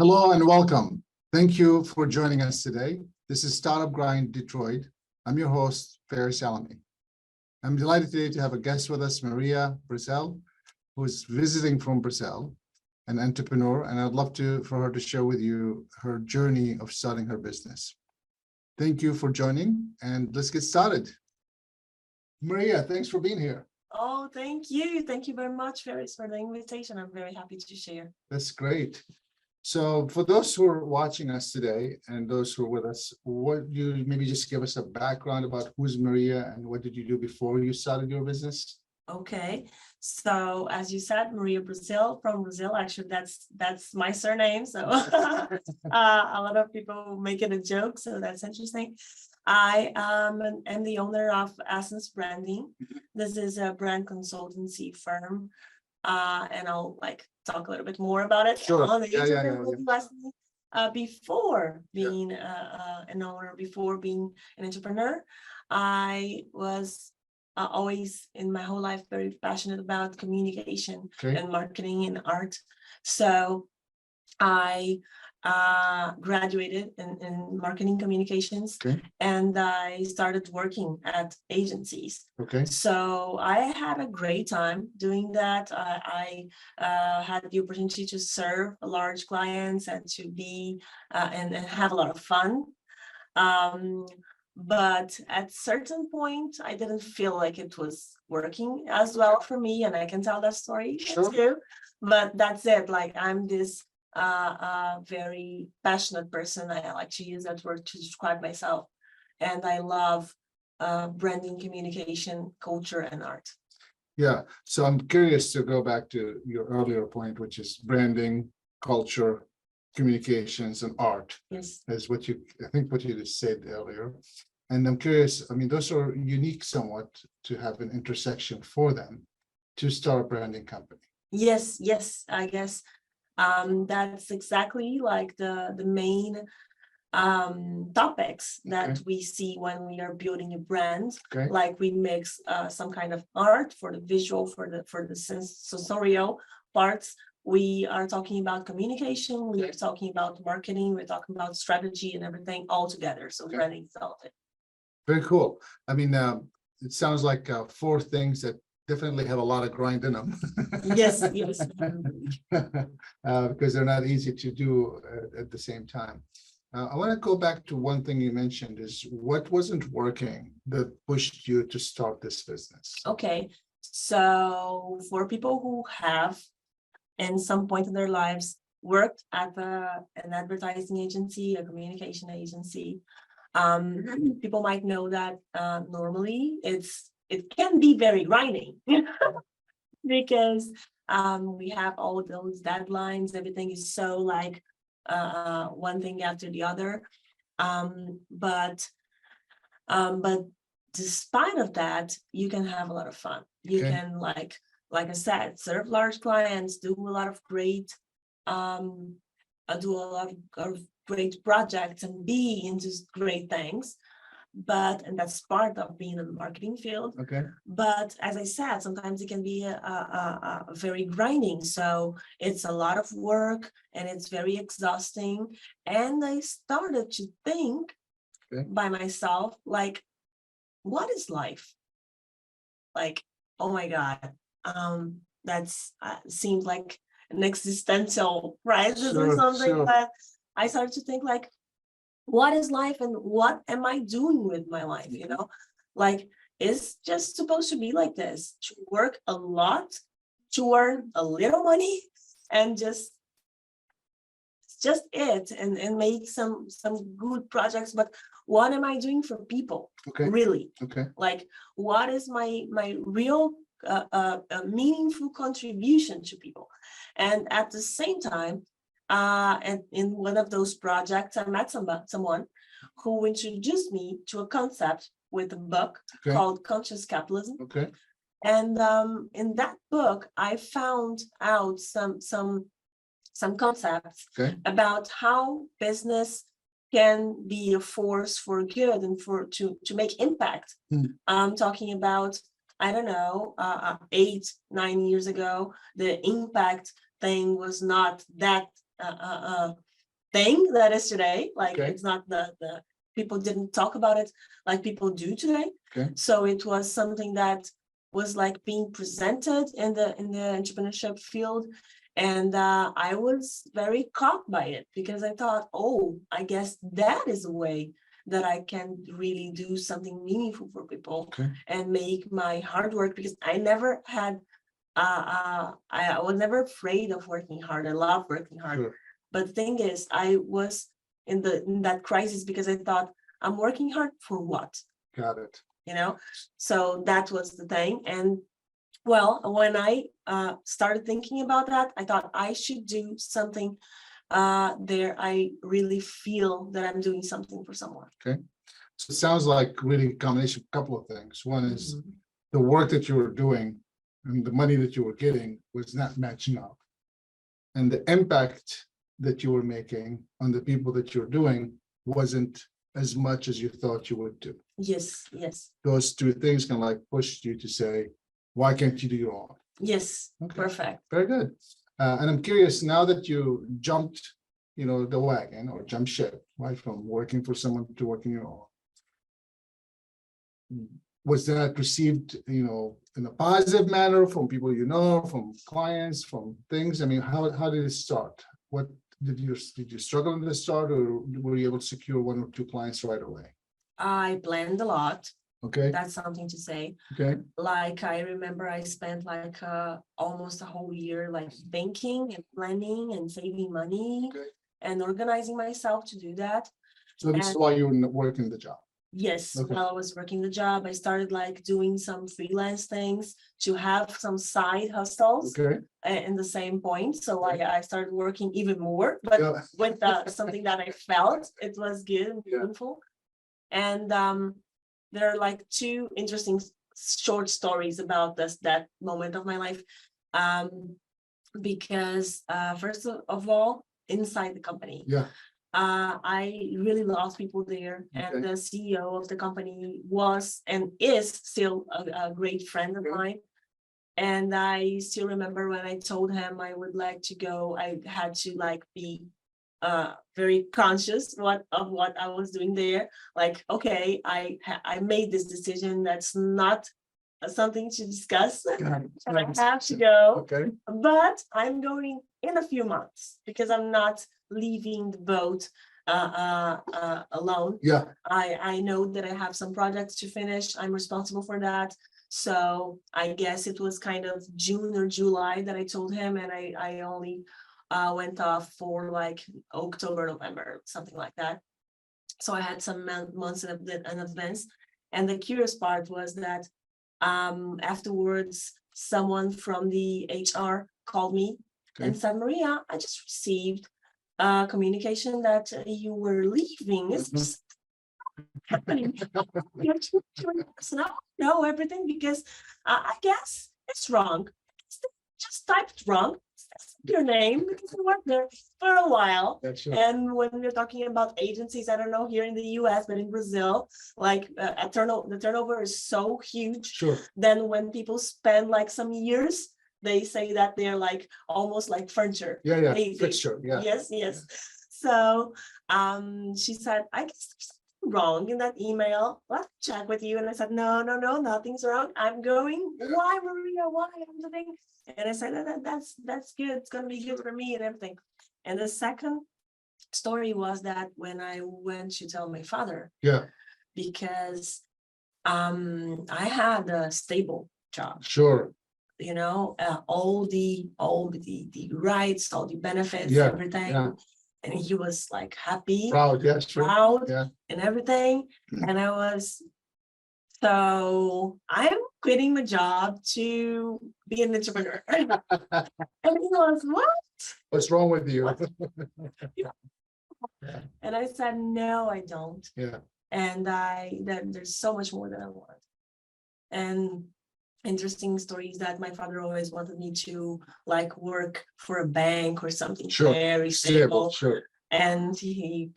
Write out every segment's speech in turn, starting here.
Hello and welcome. Thank you for joining us today. This is StartupGrind Detroit. I'm your host, Faris. I'm delighted today to have a guest with us, Maria Brasil, who is visiting from Brazil, an entrepreneur, and I'd love for her to share with you her journey of starting her business. Thank you for joining, and let's get started. Maria, thanks for being here. Oh, thank you. Thank you very much, Faris, for the invitation. I'm very happy to share. That's great. So for those who are watching us today and those who are with us, what you maybe just give us a background about who's Maria and what did you do before you started your business? Okay, so as you said, Maria Brasil from Brazil. Actually, that's my surname. So a lot of people make it a joke. So that's interesting. I am the owner of Essence Branding. This is a brand consultancy firm. And I'll talk a little bit more about it on the interview. Before being an owner, before being an entrepreneur, I was always in my whole life very passionate about communication and marketing and art. So I graduated in marketing communications, and I started working at agencies. So I had a great time doing that. I had the opportunity to serve large clients and to be and have a lot of fun. But at certain point, I didn't feel like it was working as well for me, and I can tell that story too. But that's it. I'm this very passionate person. I like to use that word to describe myself, and I love branding, communication, culture, and art. Yeah, so I'm curious to go back to your earlier point, which is branding, culture, communications, and art. Yes, is what I think what you just said earlier. And I'm curious, I mean, those are unique somewhat to have an intersection for them to start a branding company. Yes, I guess that's exactly the main topics that we see when we are building a brand. Like we mix some kind of art for the visual, for the sensorial parts. We are talking about communication, we are talking about marketing, we're talking about strategy and everything all together. So branding is all of it. Very cool. I mean, it sounds like 4 things that definitely have a lot of grind in them. Yes. Because they're not easy to do at the same time. I want to go back to one thing you mentioned is what wasn't working that pushed you to start this business? Okay, so for people who have, in some point in their lives, worked at an advertising agency, a communication agency, people might know that normally it can be very grinding because we have all those deadlines. Everything is so one thing after the other, but despite of that, you can have a lot of fun. You can like I said, serve large clients, do a lot of great great projects and be into great things. And that's part of being in the marketing field. But as I said, sometimes it can be a very grinding. So it's a lot of work and it's very exhausting. And I started to think by myself, what is life? Oh my God, that's seems like an existential crisis or something. But I started to think what is life and what am I doing with my life? It's just supposed to be like this, to work a lot, to earn a little money and just it and make some good projects. But what am I doing for people? Really? What is my real meaningful contribution to people? And at the same time, and in one of those projects, I met someone who introduced me to a concept with a book called Conscious Capitalism. And in that book, I found out some concepts about how business can be a force for good and to make impact. I'm talking about, I don't know, 8-9 years ago, the impact thing was not that thing that is today. Like Okay. it's not the people didn't talk about it like people do today. Okay. So it was something that was like being presented in the entrepreneurship field. And I was very caught by it because I thought, oh, I guess that is a way that I can really do something meaningful for people Okay. and make my hard work, because I never had, I was never afraid of working hard. I love working hard. Sure. But the thing is, I was in that crisis because I thought, I'm working hard for what? Got it. You know, so that was the thing. And well, when I started thinking about that, I thought I should do something there. I really feel that I'm doing something for someone. Okay. So it sounds like really a combination of a couple of things. One is Mhm. the work that you were doing and the money that you were getting was not matching up. And the impact that you were making on the people that you're doing wasn't as much as you thought you would do. Yes, yes, Those two things kind of like pushed you to say, why can't you do your own? yes, Okay. perfect. Very good. And I'm curious, now that you jumped, the wagon or jump ship, right, from working for someone to working your own, was that received, in a positive manner from people, from clients, from things? I mean, how did it start? What did you struggle in the start, or were you able to secure one or two clients right away? I planned a lot. Okay, That's something to say. okay, Like I remember I spent like almost a whole year like thinking and planning and saving money okay. and organizing myself to do that. So this is And- why you were working the job. Yes, Okay. while I was working the job, I started like doing some freelance things to have some side hustles Okay, in the same point. So I started working even more, but yeah, with something that I felt it was good and Yeah. meaningful. And there are like two interesting short stories about that moment of my life. Because first of all, inside the company, yeah, I really lost people there, and Okay. the CEO of the company was and is still a great friend of Okay. mine. And I still remember when I told him I would like to go, I had to like be very conscious of what I was doing there. Like, okay, I made this decision. That's not something to discuss. Got it. I have to go, okay, but I'm going in a few months because I'm not leaving the boat alone. yeah, I know that I have some projects to finish. I'm responsible for that. So I guess it was kind of June or July that I told him, and I only went off for like October, November, something like that. So I had some months in advance. And the curious part was that afterwards, someone from the HR called me and said, Maria, I just received communication that you were leaving. Is this happening? You know everything, because I guess it's wrong. Just typed wrong. Your name, because you worked there for a while. that's right. And when we're talking about agencies, I don't know here in the US, but in Brazil, like the turnover is so huge. Sure, Then when people spend like some years, they say that they're like almost like furniture. yeah, They- fixture, yeah. Yes. So she said, I guess there's something wrong in that email. Let's check with you. And I said, no, nothing's wrong. I'm going. Why, Maria? Why? I'm doing. And I said, that's good. It's gonna be good for me and everything. And the second story was that when I went to tell my father, Yeah, because I had a stable job, sure, all the rights, all the benefits, Yeah, everything. yeah. And he was like happy, proud, yeah, sure, proud, yeah. and everything. And I was, so I'm quitting my job to be an entrepreneur. And he was, what? What's wrong with you? And I said, no, I don't. Yeah, And that there's so much more that I want. And interesting stories that my father always wanted me to like work for a bank or something Sure. very stable, stable. sure, And he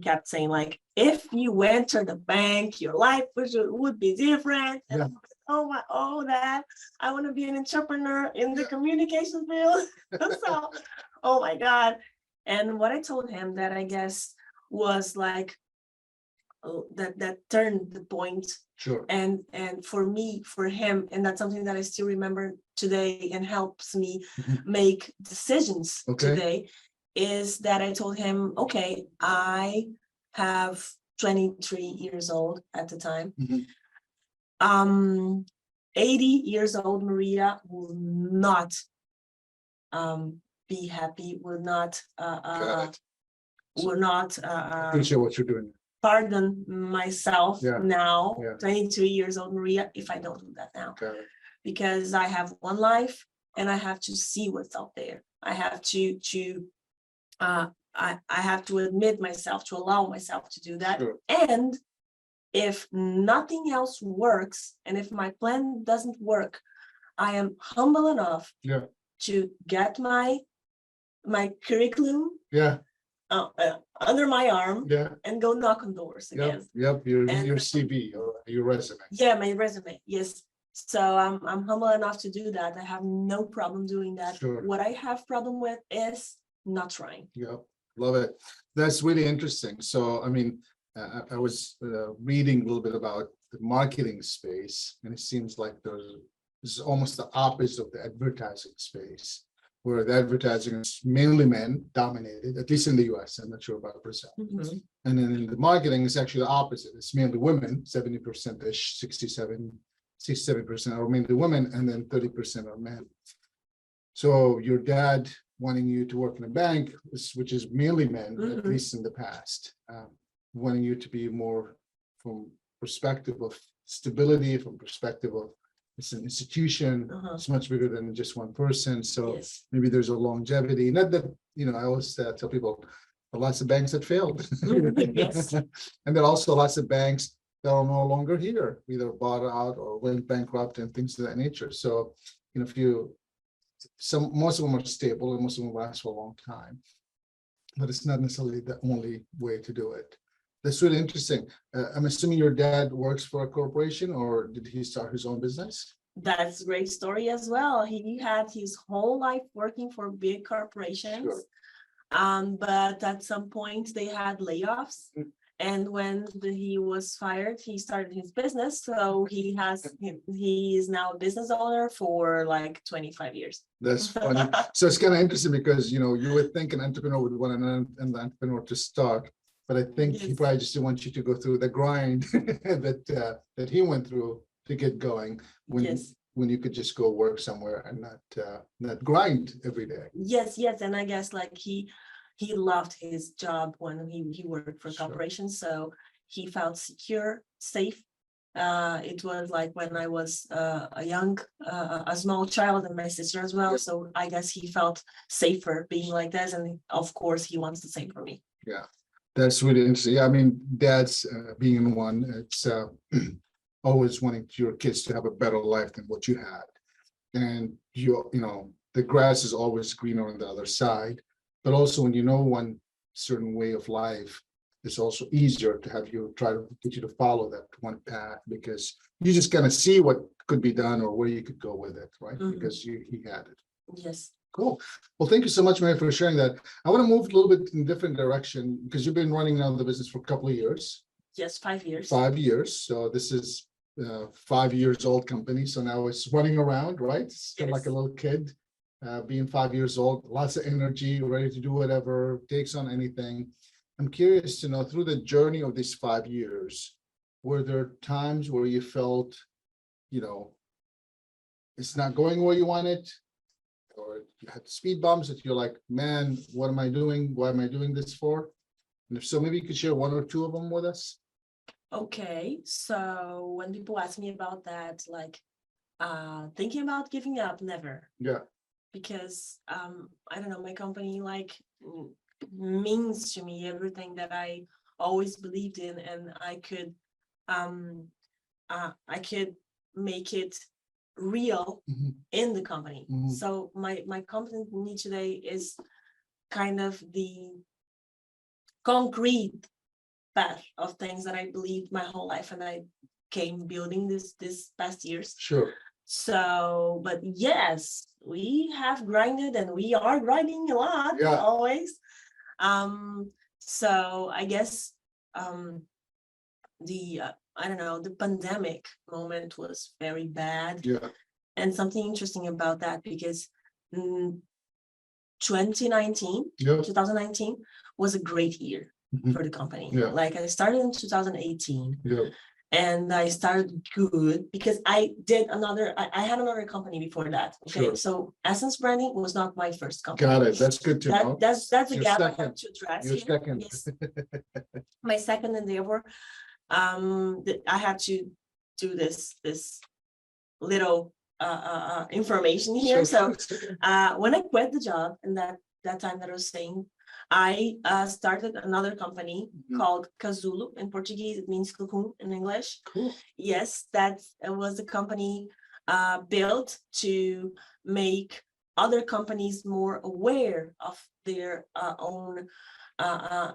kept saying like, if you enter the bank, your life would be different. And Yeah. I'm like, that I want to be an entrepreneur in the communication field. So, oh my God. And what I told him that I guess was like that turned the point. Sure. And for me, for him, and that's something that I still remember today and helps me make decisions today, is that I told him, okay, I have 23 years old at the time. 80 years old Maria will not be happy, will not Appreciate what you're doing. Pardon myself now, Yeah. 22 years old Maria, if I don't do that now. Because I have one life and I have to see what's out there. I have to I have to admit myself, to allow myself to do that. Sure. And if nothing else works, and if my plan doesn't work, I am humble enough to get my curriculum under my arm and go knock on doors again. Your CV or your resume. Yeah, my resume. Yes. So I'm humble enough to do that. I have no problem doing that. Sure. What I have problem with is not trying. Love it. That's really interesting. So, I mean, I was reading a little bit about the marketing space, and it seems like this is almost the opposite of the advertising space, where the advertising is mainly men dominated, at least in the US. I'm not sure about Brazil. And then in the marketing, it's actually the opposite. It's mainly women, 70%-ish, 67% are mainly women, and then 30% are men. So your dad wanting you to work in a bank, which is mainly men, at least in the past, wanting you to be more from perspective of stability, from perspective of it's an institution, it's much bigger than just one person. So maybe there's a longevity. Not that, I always tell people, there are lots of banks that failed. And there are also lots of banks that are no longer here, either bought out or went bankrupt and things of that nature. So, if most of them are stable and most of them last for a long time, but it's not necessarily the only way to do it. That's really interesting. I'm assuming your dad works for a corporation, or did he start his own business? That's a great story as well. He had his whole life working for big corporations. But at some point they had layoffs. And when he was fired, he started his business. So he is now a business owner for like 25 years. That's funny. So it's kind of interesting because, you would think an entrepreneur would want an entrepreneur to start, but I think he probably just didn't want you to go through the grind that he went through to get going when you could just go work somewhere and not grind every day. Yes. And I guess like he loved his job when he worked for corporations, so he felt secure, safe. It was like when I was a small child, and my sister as well. So I guess he felt safer being like this, and of course he wants the same for me. Yeah, that's really interesting. Yeah, I mean, dads being one, it's always wanting your kids to have a better life than what you had, and the grass is always greener on the other side. But also when one certain way of life, it's also easier to have you try to get you to follow that one path, because you just kind of see what could be done or where you could go with it, right? Because he had it. Yes. Cool. Well, thank you so much, Mary, for sharing that. I want to move a little bit in a different direction, because you've been running now the business for a couple of years. Yes, 5 years. 5 years. So this is 5 years old company. So now it's running around, right? It's kind of like a little kid. Being 5 years old, lots of energy, ready to do whatever, takes on anything. I'm curious to know, through the journey of these 5 years, were there times where you felt, it's not going where you want it, or you had speed bumps that you're like, man, what am I doing? Why am I doing this for? And if so, maybe you could share one or two of them with us. Okay, so when people ask me about that, like thinking about giving up, never. Because I don't know, my company means to me everything that I always believed in, and I could make it real in the company. So my company today is kind of the concrete path of things that I believed my whole life, and I came building this past years. So, but yes, we have grinded, and we are grinding a lot always. So I guess I don't know, the pandemic moment was very bad. Yeah. And something interesting about that, because 2019 Yeah. 2019 was a great year Mhm. for the company. Yeah. Like I started in 2018. Yeah. And I started good because I had another company before that. Okay. Sure. So Essence Branding was not my first company. Got it. That's good to know. That's a Your gap I second. have to address Your here. second. Yes. My second endeavor. I had to do this little information here. So when I quit the job, and that time that I was saying, I started another company called Casulo. In Portuguese, it means cocoon in English. Cool. Yes, that was a company built to make other companies more aware of their own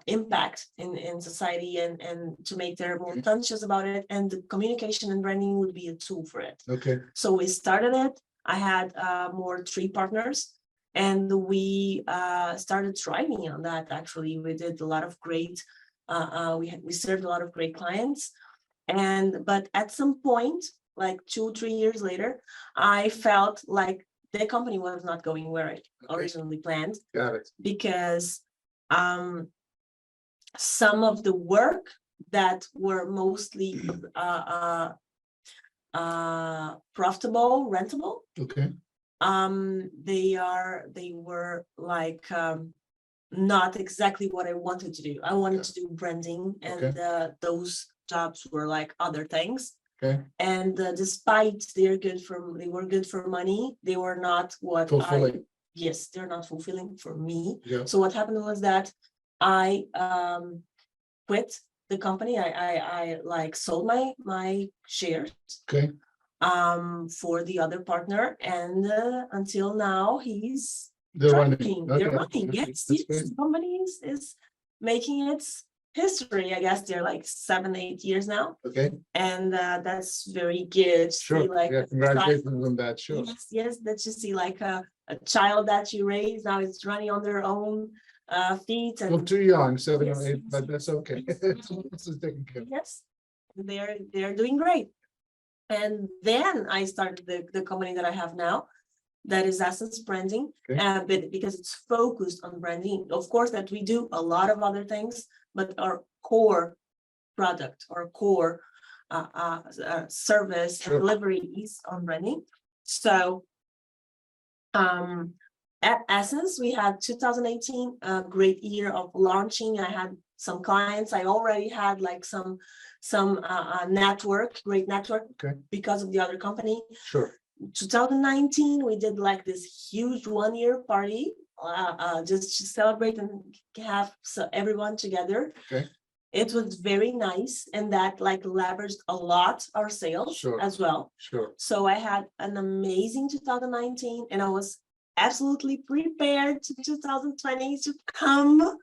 impact in society, and to make them more conscious about it. And the communication and branding would be a tool for it. Okay. So we started it. I had more 3 partners, and we started thriving on that. Actually, we did a lot of great. We served a lot of great clients, but at some point, like 2-3 years later, I felt like the company was not going where I originally planned. Got it. Because some of the work that were mostly profitable, rentable. Okay. They were like not exactly what I wanted to do. I wanted to do branding, and those jobs were like other things. Okay. And despite they were good for money, they were not what fulfilling. Yes, they're not fulfilling for me. Yeah. So what happened was that I quit the company. I like sold my shares. Okay. For the other partner, and until now They're thriving. running. They're Okay. running. Yes, That's yes. great. The company is making its history. I guess they're like 7-8 years now. Okay. And that's very good. Sure. See, like, yeah. Congratulations on that. Sure. Yes. That you see like a child that you raise now is running on their own feet. And Well, too young, 7 or 8, yes, but that's okay. yes. This is taken care of. Yes, they're doing great. And then I started the company that I have now, that is Essence Branding, but because it's focused on branding. Of course, that we do a lot of other things, but our core product or core service and delivery is on branding. So at Essence, we had 2018, a great year of launching. I had some clients. I already had like some great network because of the other company. Sure. 2019, we did like this huge 1-year party just to celebrate and have everyone together. Okay. It was very nice, and that like leveraged a lot our sales as well. Sure. So I had an amazing 2019, and I was absolutely prepared to 2020 to come.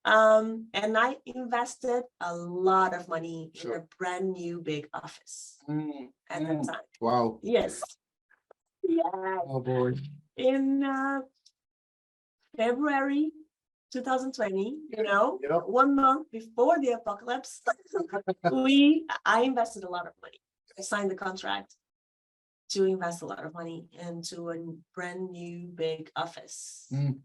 And I invested a lot of money in a brand new big office at that time. Wow. Yes. Yeah. Oh boy. In February 2020, 1 month before the apocalypse, I invested a lot of money. I signed the contract to invest a lot of money into a brand new big office. A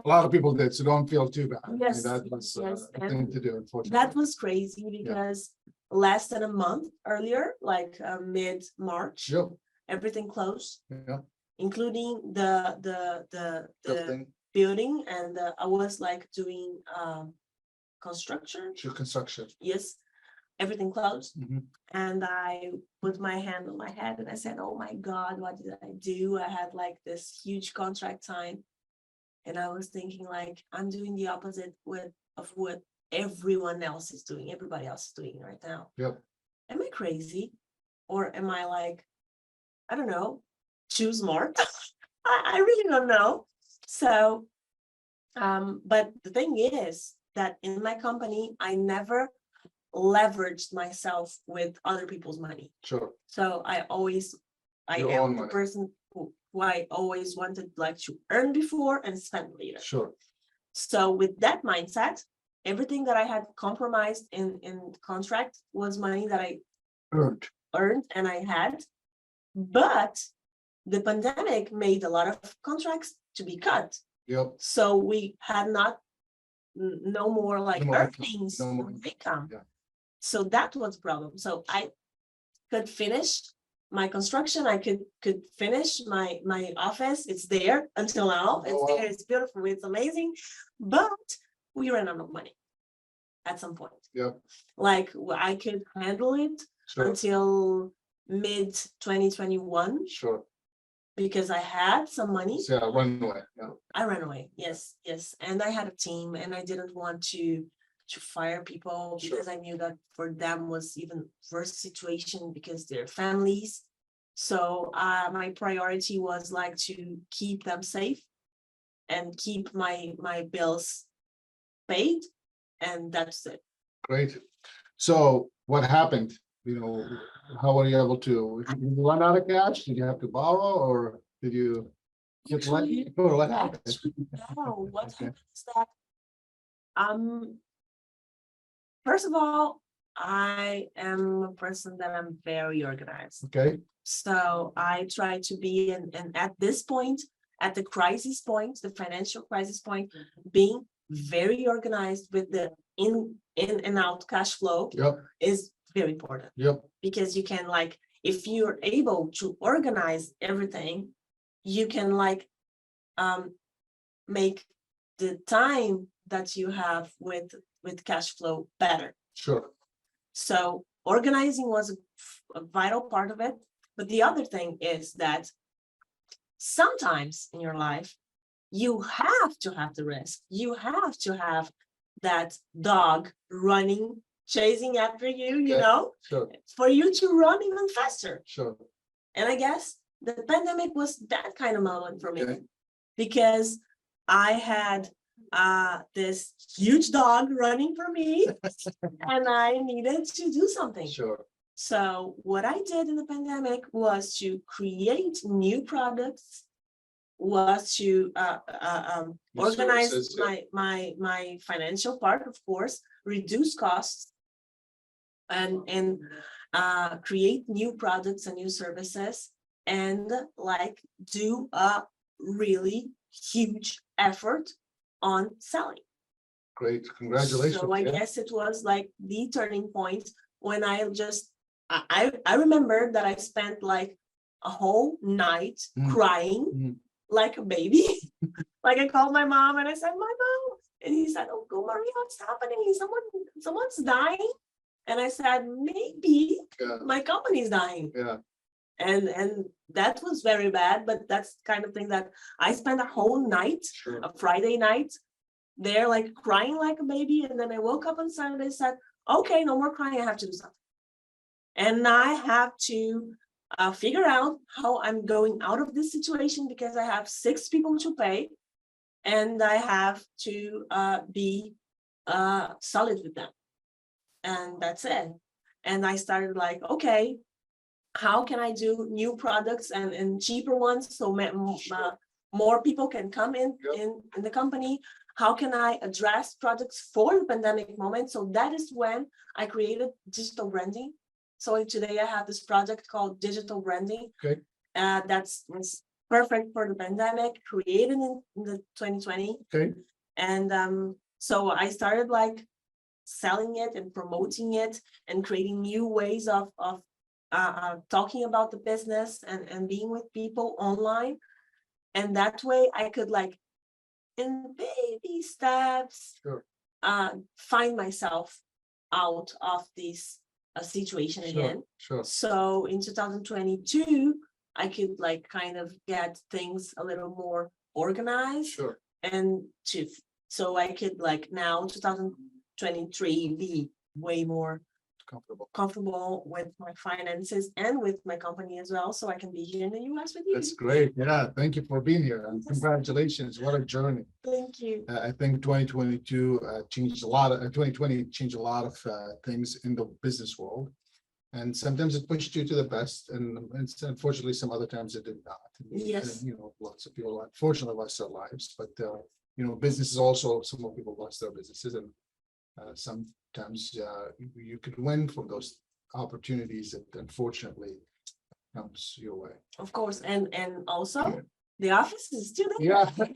lot of people did, so don't feel too bad. Yes, that was a thing to do, unfortunately. That was crazy because less than a month earlier, like mid-March, everything closed, including the building, and I was like doing construction. Construction. Yes, everything closed. And I put my hand on my head and I said, oh my God, what did I do? I had like this huge contract signed. And I was thinking like, I'm doing the opposite of what everybody else is doing right now. Yep. Am I crazy? Or am I like, I don't know, too smart? I really don't know. So, but the thing is that in my company, I never leveraged myself with other people's money. Sure. So I am the person who I always wanted like to earn before and spend later. Sure. So with that mindset, everything that I had compromised in contract was money that I earned and I had. But the pandemic made a lot of contracts to be cut. Yep. So we had no more like No more income. earnings, No more income. Yeah. So that was a problem. So I could finish my construction. I could finish my office. It's there until now. It's wow. there. It's beautiful. It's amazing. But we ran out of money at some point. Yep. Like I could handle it Sure. until mid 2021 Sure. because I had some money. So, yeah, run away. Yeah. I ran away. Yes, yes. And I had a team and I didn't want to fire people Sure. because I knew that for them was even worse situation because they're families. So my priority was like to keep them safe and keep my bills paid, and that's it. Great. So what happened? You know, how were you able to, did you run out of cash? Did you have to borrow, or did you get lucky? Or what happened? Actually, no. What Okay. happened is that first of all, I am a person that I'm very organized. Okay. So I try to be and at this point, at the crisis point, the financial crisis point, being very organized with the in and out cash flow Yep. is very important. Yep. Because you can like, if you're able to organize everything, you can like make the time that you have with cash flow better. Sure. So organizing was a vital part of it. But the other thing is that sometimes in your life, you have to have the risk. You have to have that dog running, chasing after you, you Okay. know, Sure. for you to run even faster. Sure. And I guess the pandemic was that kind of moment for me. Okay. Because I had this huge dog running for me and I needed to do something. Sure. So what I did in the pandemic was to create new products, was to New organize services, yeah. my financial part, of course, reduce costs, and create new products and new services, and like do a really huge effort on selling. Great. Congratulations. So I Yeah. guess it was like the turning point when I remember that I spent like a whole night crying like a baby. Like I called my mom and I said, "My mom," and he said, "Oh, go Maria, what's happening? Someone's dying." And I said, "Maybe my company's dying." Yeah. And that was very bad, but that's the kind of thing that I spent a whole night, Sure. a Friday night, there like crying like a baby. And then I woke up on Saturday and said, okay, no more crying, I have to do something. And I have to figure out how I'm going out of this situation because I have 6 people to pay and I have to be solid with them. And that's it. And I started like, okay, how can I do new products and cheaper ones so more people can come in the company? How can I address products for the pandemic moment? So that is when I created digital branding. So today I have this project called Digital Branding. Okay. That's perfect for the pandemic, created in the 2020. Okay. And so I started like selling it and promoting it and creating new ways of talking about the business and being with people online. And that way I could like in baby steps find myself out of this situation again. Sure. So in 2022, I could like kind of get things a little more organized. Sure. And so I could like now 2023 be way more comfortable with my finances and with my company as well, so I can be here in the US with you. That's great. Yeah, thank you for being here and congratulations. What a journey. Thank you. I think 2022 changed a lot of 2020 changed a lot of things in the business world, and sometimes it pushed you to the best, and unfortunately some other times it did not. Yes. And, you know, lots of people unfortunately lost their lives, but businesses also, some more people lost their businesses, and sometimes you could win from those opportunities that unfortunately comes your way. Of course, and also the office is still there. Yeah. Do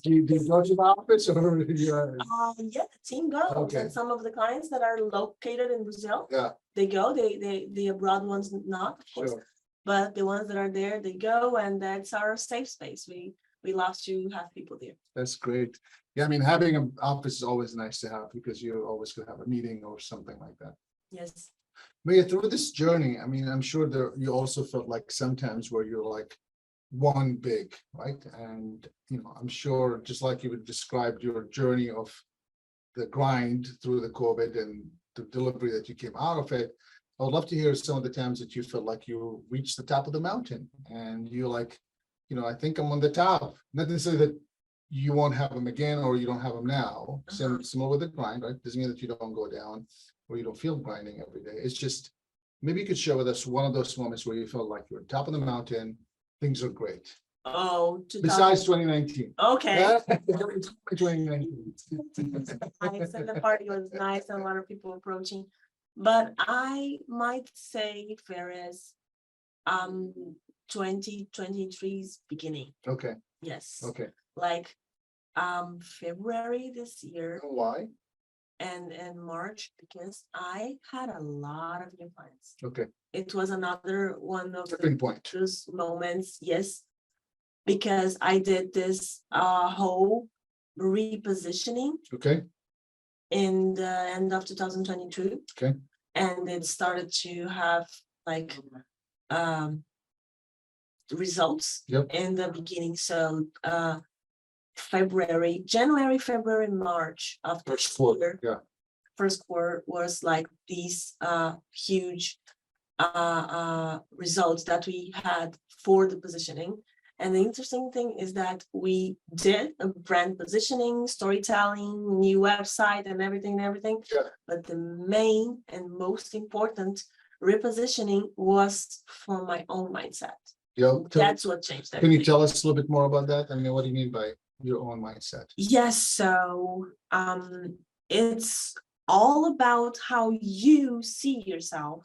you go to the office or you're? Yeah, the team goes, Okay. and some of the clients that are located in Brazil, Yeah, they go. The abroad ones not, of course, sure. but the ones that are there, they go, and that's our safe space. We love to have people there. That's great. Yeah, I mean, having an office is always nice to have because you always could have a meeting or something like that. Yes. Maria, through this journey, I mean, I'm sure you also felt like sometimes where you're like one big, right? And, I'm sure just like you would describe your journey of the grind through the COVID and the delivery that you came out of it, I would love to hear some of the times that you felt like you reached the top of the mountain and you're like, I think I'm on the top. Not necessarily that you won't have them again or you don't have them now. Similar with the grind, right? Doesn't mean that you don't go down or you don't feel grinding every day. It's just, maybe you could share with us one of those moments where you felt like you're on top of the mountain, things are great. Oh, Besides 2019. okay. 2019. Nice, and the party was nice and a lot of people approaching. But I might say, Faris, 2023's beginning. Okay, Yes. okay. Like February this year Why? and March, because I had a lot of new clients. Okay, It was another one of tipping point. those moments, yes, because I did this whole repositioning Okay, in the end of 2022. okay, And it started to have like results Yep. in the beginning. So January, February, March of first this quarter, year, yeah. first quarter was like these huge results that we had for the positioning. And the interesting thing is that we did a brand positioning, storytelling, new website and everything. Yeah. But the main and most important repositioning was for my own mindset. Yeah. That's what changed Can you everything. tell us a little bit more about that? I mean, what do you mean by your own mindset? Yes, so it's all about how you see yourself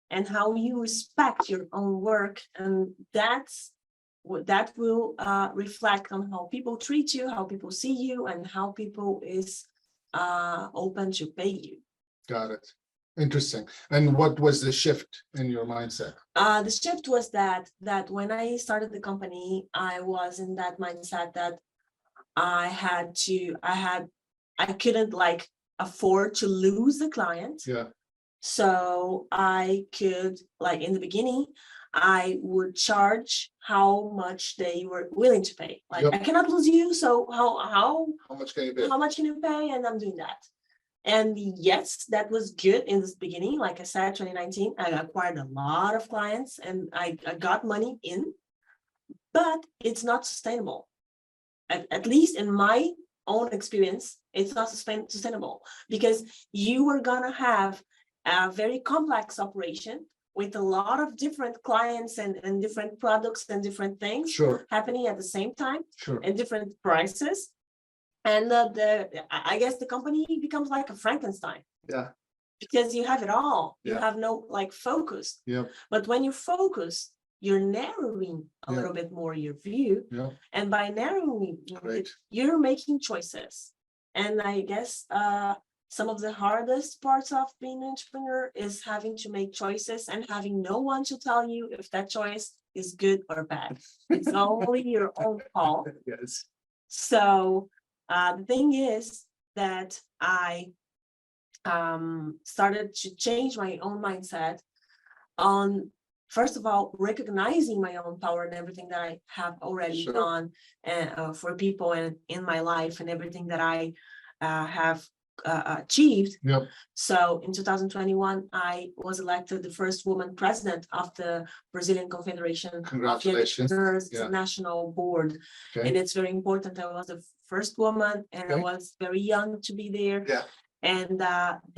and how you respect your own work, and that's what that will reflect on how people treat you, how people see you, and how people is open to pay you. Got it. Interesting. And what was the shift in your mindset? The shift was that when I started the company, I was in that mindset that I couldn't like afford to lose the client. Yeah. So I could, like in the beginning, I would charge how much they were willing to pay. Like, Yep. I cannot lose you, so how much can you pay? how much can you pay? And I'm doing that. And yes, that was good in this beginning. Like I said, 2019, I acquired a lot of clients and I got money in, but it's not sustainable. At least in my own experience, it's not sustainable because you are gonna have a very complex operation with a lot of different clients and different products and different things Sure. happening at the same time. Sure. And different prices. And I guess the company becomes like a Frankenstein. Yeah. Because you have it all. You Yeah. have no like focus. Yep. But when you focus, you're narrowing a Yeah. little bit more your view. Yeah. And by narrowing, Great. you're making choices. And I guess some of the hardest parts of being an entrepreneur is having to make choices and having no one to tell you if that choice is good or bad. It's only your own call. Yes. So the thing is that I started to change my own mindset on, first of all, recognizing my own power and everything that I have already Sure. done for people and in my life and everything that I have achieved. Yep. So in 2021, I was elected the first woman president of the Brazilian Confederation of Congratulations. Entrepreneurs. It's Yeah. a national board. Okay. And it's very important. I was the first woman and I Okay. was very young to be there. Yeah. And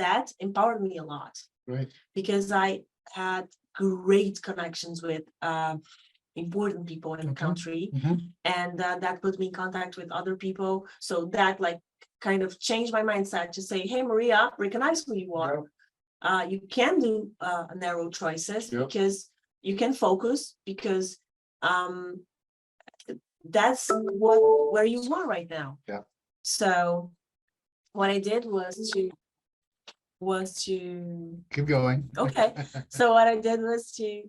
that empowered me a lot Right. because I had great connections with important people in the Okay. country. Mhm. And that put me in contact with other people. So that like kind of changed my mindset to say, hey, Maria, recognize who you are. You can do narrow choices Yep. because you can focus because that's where you are right now. Yeah. So what I did was to Keep going. okay. So what I did was to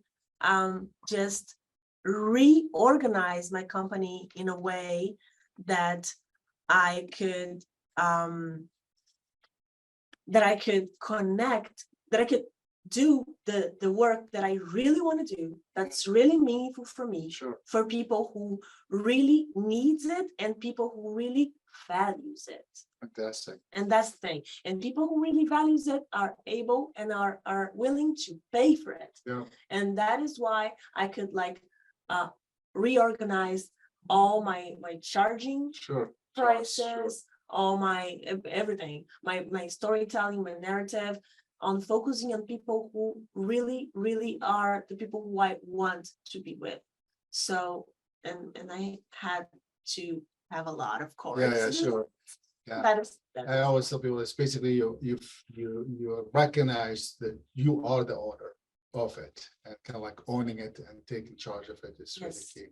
just reorganize my company in a way that I could connect, that I could do the work that I really want to do, that's really meaningful for me, Sure. for people who really needs it and people who really values it. Fantastic. And that's the thing. And people who really values it are able and are willing to pay for it. Yeah. And that is why I could like reorganize all my charging Sure. prices, all my everything, my storytelling, my narrative, on focusing on people who really are the people who I want to be with. So and I had to have a lot of courage. Yeah, sure. Yeah. That is I always tell people it's basically you recognize that you are the owner of it and kind of like owning it and taking charge of it is really Yes. key.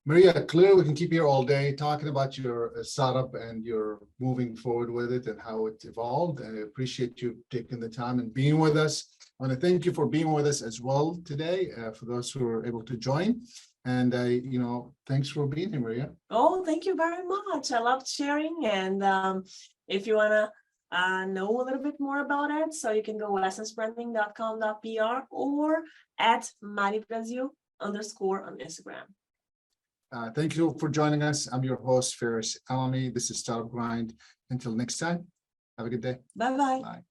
Maria, clearly we can keep here all day talking about your startup and your moving forward with it and how it evolved. And I appreciate you taking the time and being with us. I want to thank you for being with us as well today, for those who were able to join. And thanks for being here, Maria. Oh, thank you very much. I loved sharing. And if you want to know a little bit more about it, so you can go essencebranding.com.br or at Mari Brasil _ on Instagram. Thank you for joining us. I'm your host, Faris. This is Startup Grind. Until next time, have a good day. Bye-bye. Bye.